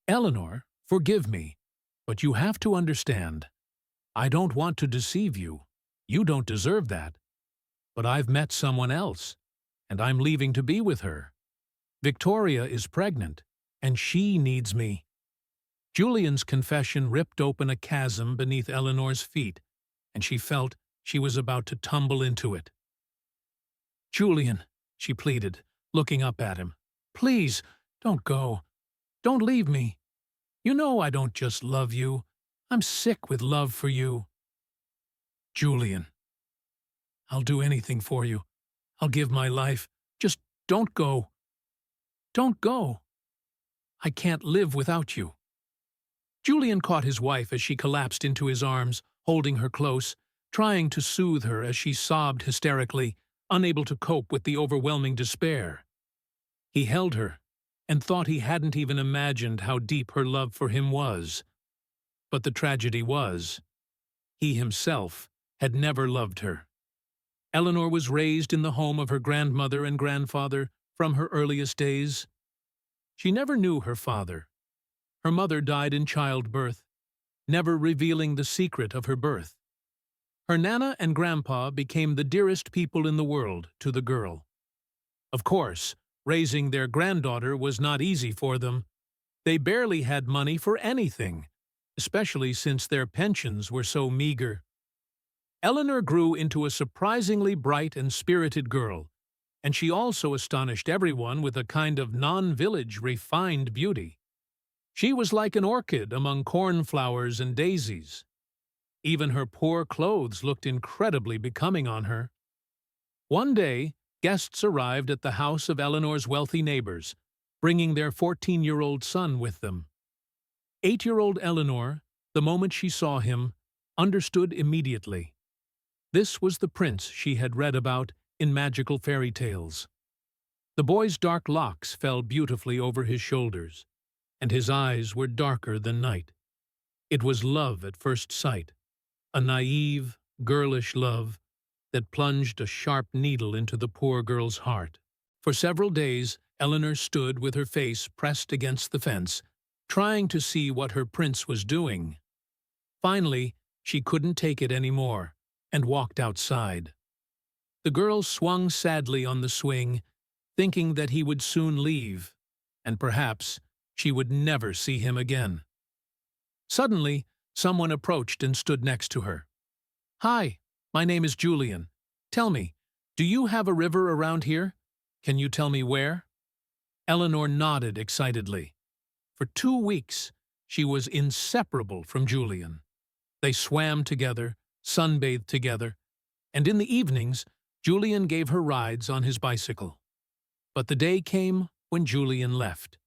Eleanor, forgive me, but you have to understand. I don't want to deceive you. You don't deserve that. But I've met someone else, and I'm leaving to be with her. Victoria is pregnant, and she needs me. Julian's confession ripped open a chasm beneath Eleanor's feet, and she felt she was about to tumble into it. "Julian," she pleaded, looking up at him, "please, don't go. Don't leave me. You know I don't just love you. I'm sick with love for you." "Julian, I'll do anything for you. I'll give my life. Just don't go. Don't go. I can't live without you." Julian caught his wife as she collapsed into his arms, holding her close, trying to soothe her as she sobbed hysterically, unable to cope with the overwhelming despair. He held her and thought he hadn't even imagined how deep her love for him was. But the tragedy was, he himself had never loved her. Eleanor was raised in the home of her grandmother and grandfather from her earliest days. She never knew her father. Her mother died in childbirth, never revealing the secret of her birth. Her Nana and Grandpa became the dearest people in the world to the girl. Of course, raising their granddaughter was not easy for them. They barely had money for anything, especially since their pensions were so meager. Eleanor grew into a surprisingly bright and spirited girl, and she also astonished everyone with a kind of non-village refined beauty. She was like an orchid among cornflowers and daisies. Even her poor clothes looked incredibly becoming on her. One day, guests arrived at the house of Eleanor's wealthy neighbors, bringing their 14-year-old son with them. 8-year-old Eleanor, the moment she saw him, understood immediately. This was the prince she had read about in magical fairy tales. The boy's dark locks fell beautifully over his shoulders, and his eyes were darker than night. It was love at first sight, a naive, girlish love that plunged a sharp needle into the poor girl's heart. For several days, Eleanor stood with her face pressed against the fence, trying to see what her prince was doing. Finally, she couldn't take it anymore and walked outside. The girl swung sadly on the swing, thinking that he would soon leave, and perhaps she would never see him again. Suddenly, someone approached and stood next to her. "Hi, my name is Julian. Tell me, do you have a river around here? Can you tell me where?" Eleanor nodded excitedly. For 2 weeks, she was inseparable from Julian. They swam together, sunbathed together, and in the evenings, Julian gave her rides on his bicycle. But the day came when Julian left.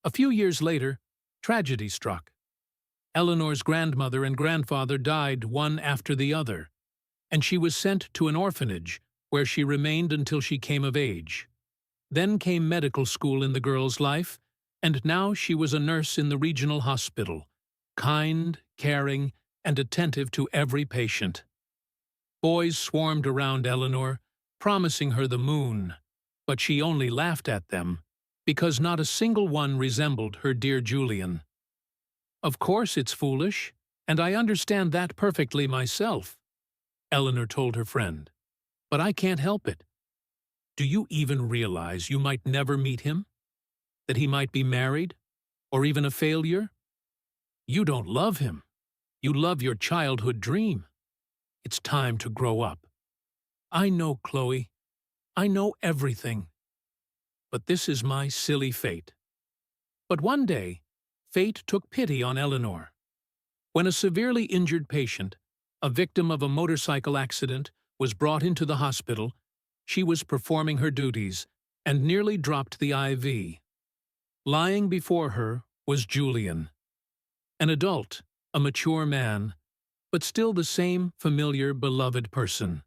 A few years later, tragedy struck. Eleanor's grandmother and grandfather died one after the other, and she was sent to an orphanage where she remained until she came of age. Then came medical school in the girl's life, and now she was a nurse in the regional hospital, kind, caring, and attentive to every patient. Boys swarmed around Eleanor, promising her the moon, but she only laughed at them, because not a single one resembled her dear Julian. "Of course it's foolish, and I understand that perfectly myself," Eleanor told her friend. "But I can't help it. Do you even realize you might never meet him? That he might be married, or even a failure? You don't love him. You love your childhood dream. It's time to grow up. I know, Chloe. I know everything. But this is my silly fate." But one day, fate took pity on Eleanor. When a severely injured patient, a victim of a motorcycle accident, was brought into the hospital, she was performing her duties and nearly dropped the IV. Lying before her was Julian, an adult, a mature man, but still the same familiar, beloved person.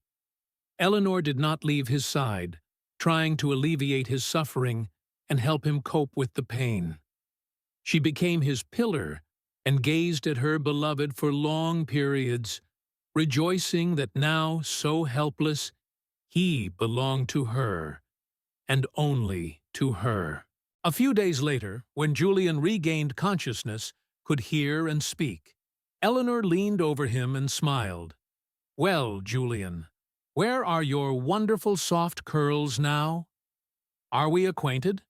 Eleanor did not leave his side, trying to alleviate his suffering and help him cope with the pain. She became his pillar and gazed at her beloved for long periods, rejoicing that now, so helpless, he belonged to her, and only to her. A few days later, when Julian regained consciousness, could hear and speak, Eleanor leaned over him and smiled. "Well, Julian, where are your wonderful soft curls now? Are we acquainted?"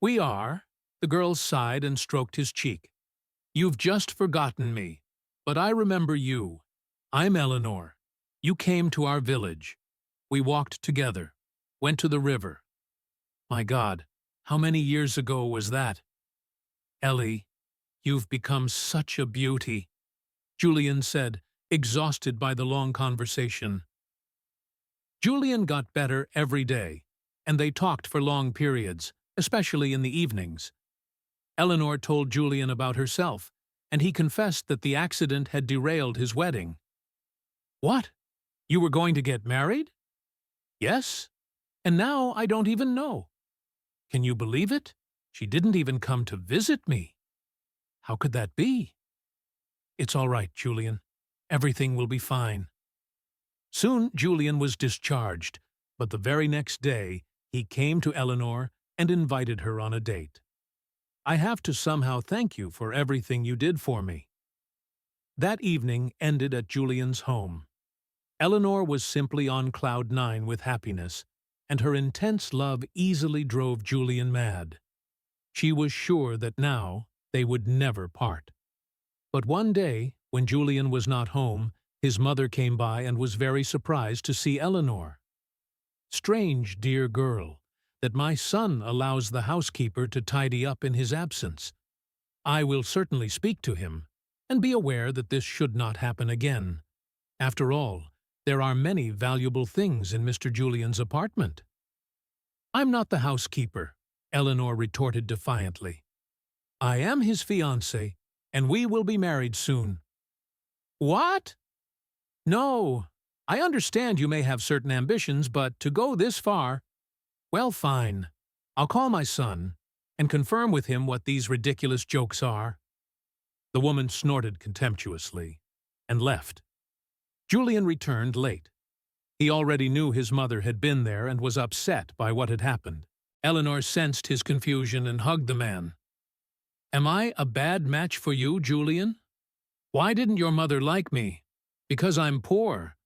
"We are." The girl sighed and stroked his cheek. "You've just forgotten me, but I remember you. I'm Eleanor. You came to our village. We walked together, went to the river. My God, how many years ago was that? Ellie, you've become such a beauty," Julian said, exhausted by the long conversation. Julian got better every day, and they talked for long periods, especially in the evenings. Eleanor told Julian about herself, and he confessed that the accident had derailed his wedding. "What? You were going to get married?" "Yes, and now I don't even know. Can you believe it? She didn't even come to visit me. How could that be?" "It's all right, Julian. Everything will be fine." Soon Julian was discharged, but the very next day he came to Eleanor and invited her on a date. "I have to somehow thank you for everything you did for me." That evening ended at Julian's home. Eleanor was simply on cloud nine with happiness, and her intense love easily drove Julian mad. She was sure that now they would never part. But one day, when Julian was not home, his mother came by and was very surprised to see Eleanor. "Strange, dear girl, that my son allows the housekeeper to tidy up in his absence. I will certainly speak to him, and be aware that this should not happen again. After all, there are many valuable things in Mr. Julian's apartment." "I'm not the housekeeper," Eleanor retorted defiantly. "I am his fiancée, and we will be married soon." "What?" "No, I understand you may have certain ambitions, but to go this far— Well, fine. I'll call my son and confirm with him what these ridiculous jokes are." The woman snorted contemptuously and left. Julian returned late. He already knew his mother had been there and was upset by what had happened. Eleanor sensed his confusion and hugged the man. "Am I a bad match for you, Julian? Why didn't your mother like me? Because I'm poor.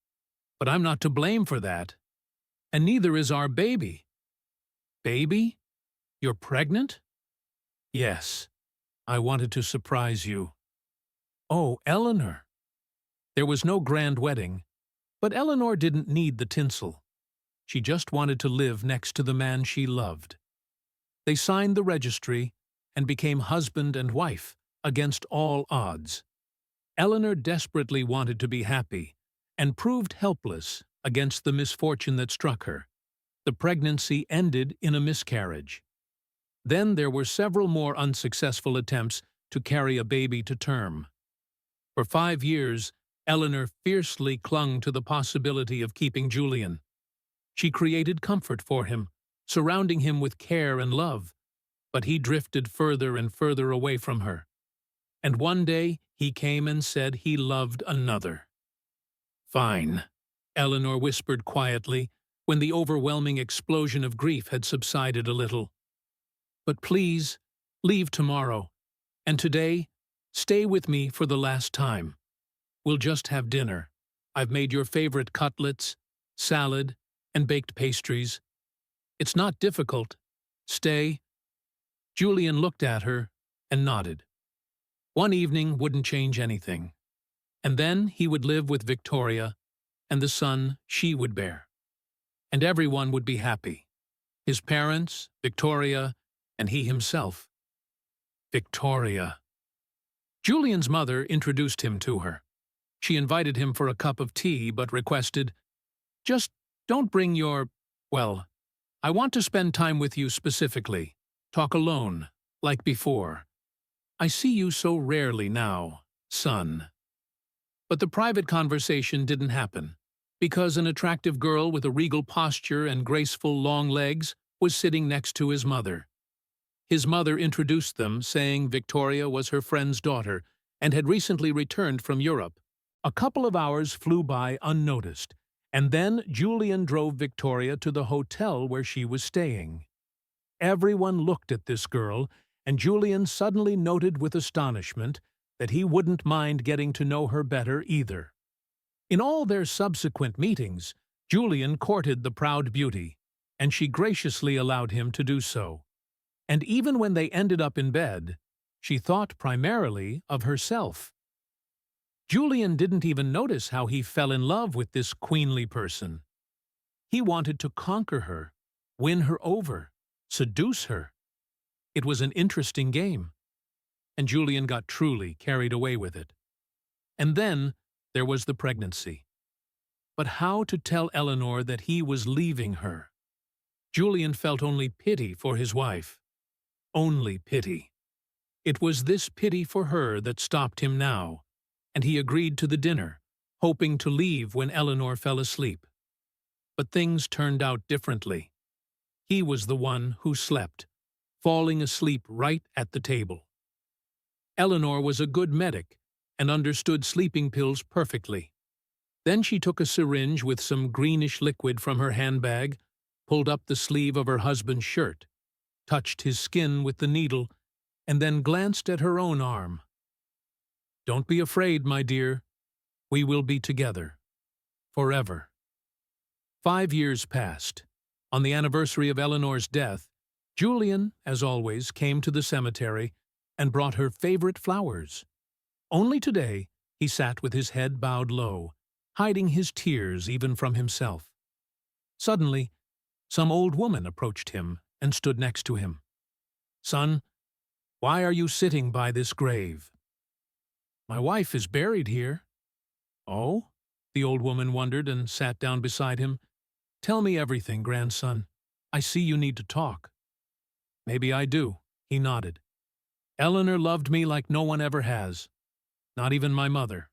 But I'm not to blame for that. And neither is our baby." "Baby? You're pregnant?" "Yes. I wanted to surprise you." "Oh, Eleanor." There was no grand wedding, but Eleanor didn't need the tinsel. She just wanted to live next to the man she loved. They signed the registry and became husband and wife against all odds. Eleanor desperately wanted to be happy and proved helpless against the misfortune that struck her. The pregnancy ended in a miscarriage. Then there were several more unsuccessful attempts to carry a baby to term. For 5 years, Eleanor fiercely clung to the possibility of keeping Julian. She created comfort for him, surrounding him with care and love, but he drifted further and further away from her. And one day he came and said he loved another. "Fine," Eleanor whispered quietly, when the overwhelming explosion of grief had subsided a little. "But please, leave tomorrow, and today, stay with me for the last time. We'll just have dinner. I've made your favorite cutlets, salad, and baked pastries. It's not difficult. Stay." Julian looked at her and nodded. One evening wouldn't change anything. And then he would live with Victoria and the son she would bear. And everyone would be happy. His parents, Victoria, and he himself. Victoria. Julian's mother introduced him to her. She invited him for a cup of tea but requested, "Just don't bring well, I want to spend time with you specifically. Talk alone, like before. I see you so rarely now, son." But the private conversation didn't happen, because an attractive girl with a regal posture and graceful long legs was sitting next to his mother. His mother introduced them, saying Victoria was her friend's daughter and had recently returned from Europe. A couple of hours flew by unnoticed, and then Julian drove Victoria to the hotel where she was staying. Everyone looked at this girl, and Julian suddenly noted with astonishment that he wouldn't mind getting to know her better either. In all their subsequent meetings, Julian courted the proud beauty, and she graciously allowed him to do so. And even when they ended up in bed, she thought primarily of herself. Julian didn't even notice how he fell in love with this queenly person. He wanted to conquer her, win her over, seduce her. It was an interesting game, and Julian got truly carried away with it. And then there was the pregnancy. But how to tell Eleanor that he was leaving her? Julian felt only pity for his wife. Only pity. It was this pity for her that stopped him now, and he agreed to the dinner, hoping to leave when Eleanor fell asleep. But things turned out differently. He was the one who slept, falling asleep right at the table. Eleanor was a good medic and understood sleeping pills perfectly. Then she took a syringe with some greenish liquid from her handbag, pulled up the sleeve of her husband's shirt, touched his skin with the needle, and then glanced at her own arm. "Don't be afraid, my dear. We will be together. Forever." 5 years passed. On the anniversary of Eleanor's death, Julian, as always, came to the cemetery and brought her favorite flowers. Only today, he sat with his head bowed low, hiding his tears even from himself. Suddenly, some old woman approached him and stood next to him. "Son, why are you sitting by this grave?" "My wife is buried here." "Oh?" The old woman wondered and sat down beside him. "Tell me everything, grandson. I see you need to talk." "Maybe I do," he nodded. "Eleanor loved me like no one ever has. Not even my mother.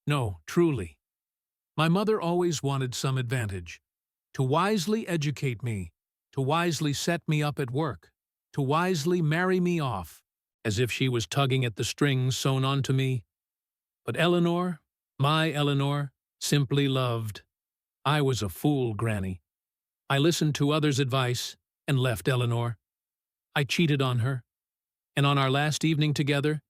No, truly. My mother always wanted some advantage. To wisely educate me, to wisely set me up at work, to wisely marry me off, as if she was tugging at the strings sewn onto me. But Eleanor, my Eleanor, simply loved. I was a fool, Granny. I listened to others' advice and left Eleanor. I cheated on her, and on our last evening together,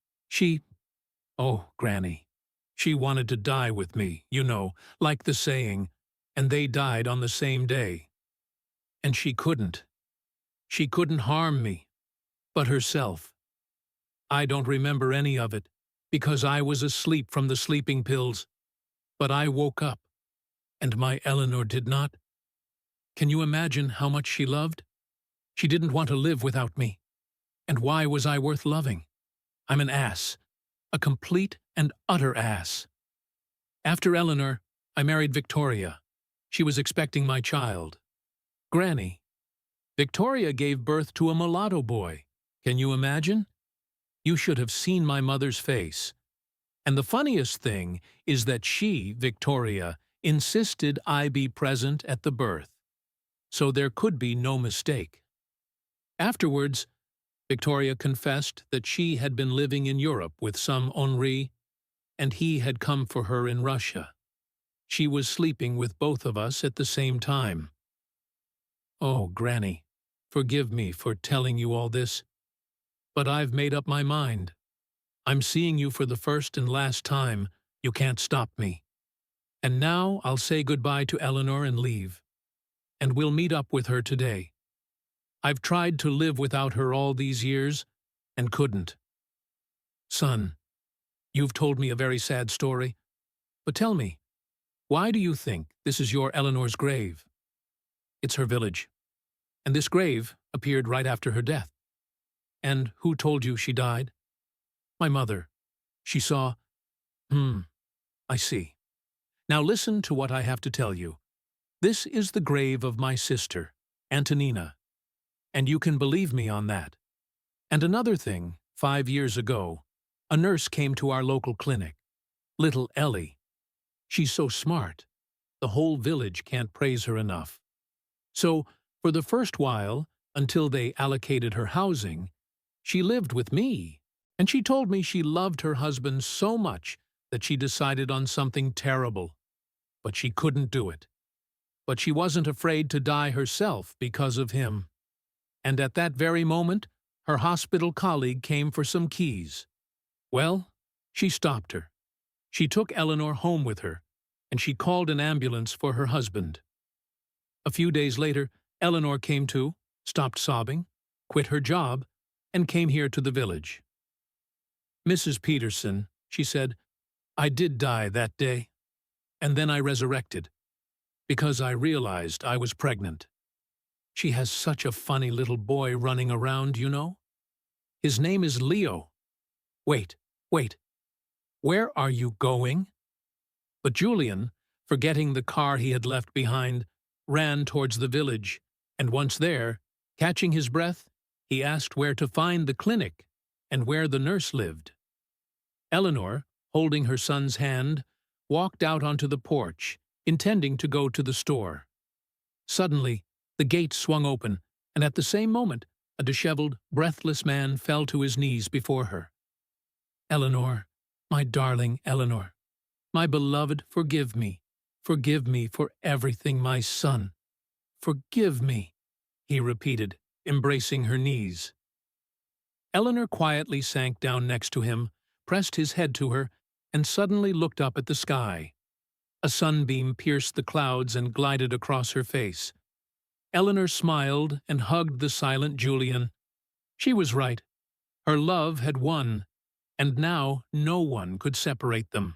oh, Granny, she wanted to die with me, you know, like the saying, and they died on the same day. And she couldn't. She couldn't harm me, but herself. I don't remember any of it, because I was asleep from the sleeping pills. But I woke up, and my Eleanor did not. Can you imagine how much she loved? She didn't want to live without me. And why was I worth loving? I'm an ass, a complete and utter ass. After Eleanor, I married Victoria. She was expecting my child. Granny. Victoria gave birth to a mulatto boy. Can you imagine? You should have seen my mother's face. And the funniest thing is that she, Victoria, insisted I be present at the birth. So there could be no mistake. Afterwards, Victoria confessed that she had been living in Europe with some Henri, and he had come for her in Russia. She was sleeping with both of us at the same time. Oh, Granny, forgive me for telling you all this, but I've made up my mind. I'm seeing you for the first and last time. You can't stop me. And now I'll say goodbye to Eleanor and leave. And we'll meet up with her today. I've tried to live without her all these years, and couldn't. Son, you've told me a very sad story, but tell me, why do you think this is your Eleanor's grave? It's her village, and this grave appeared right after her death. And who told you she died? My mother. She saw. I see. Now listen to what I have to tell you. This is the grave of my sister, Antonina, and you can believe me on that. And another thing, 5 years ago, a nurse came to our local clinic. Little Ellie. She's so smart. The whole village can't praise her enough. So, for the first while, until they allocated her housing, she lived with me, and she told me she loved her husband so much that she decided on something terrible. But she couldn't do it. But she wasn't afraid to die herself because of him. And at that very moment, her hospital colleague came for some keys. Well, she stopped her. She took Eleanor home with her, and she called an ambulance for her husband. A few days later, Eleanor came to, stopped sobbing, quit her job, and came here to the village. "Mrs. Peterson," she said, "I did die that day, and then I resurrected, because I realized I was pregnant. She has such a funny little boy running around, you know. His name is Leo. Wait, wait, where are you going?" But Julian, forgetting the car he had left behind, ran towards the village, and once there, catching his breath, he asked where to find the clinic and where the nurse lived. Eleanor, holding her son's hand, walked out onto the porch, intending to go to the store. Suddenly, the gate swung open, and at the same moment, a disheveled, breathless man fell to his knees before her. "Eleanor, my darling Eleanor, my beloved, forgive me. Forgive me for everything, my son. Forgive me," he repeated, embracing her knees. Eleanor quietly sank down next to him, pressed his head to her, and suddenly looked up at the sky. A sunbeam pierced the clouds and glided across her face. Eleanor smiled and hugged the silent Julian. She was right. Her love had won, and now no one could separate them.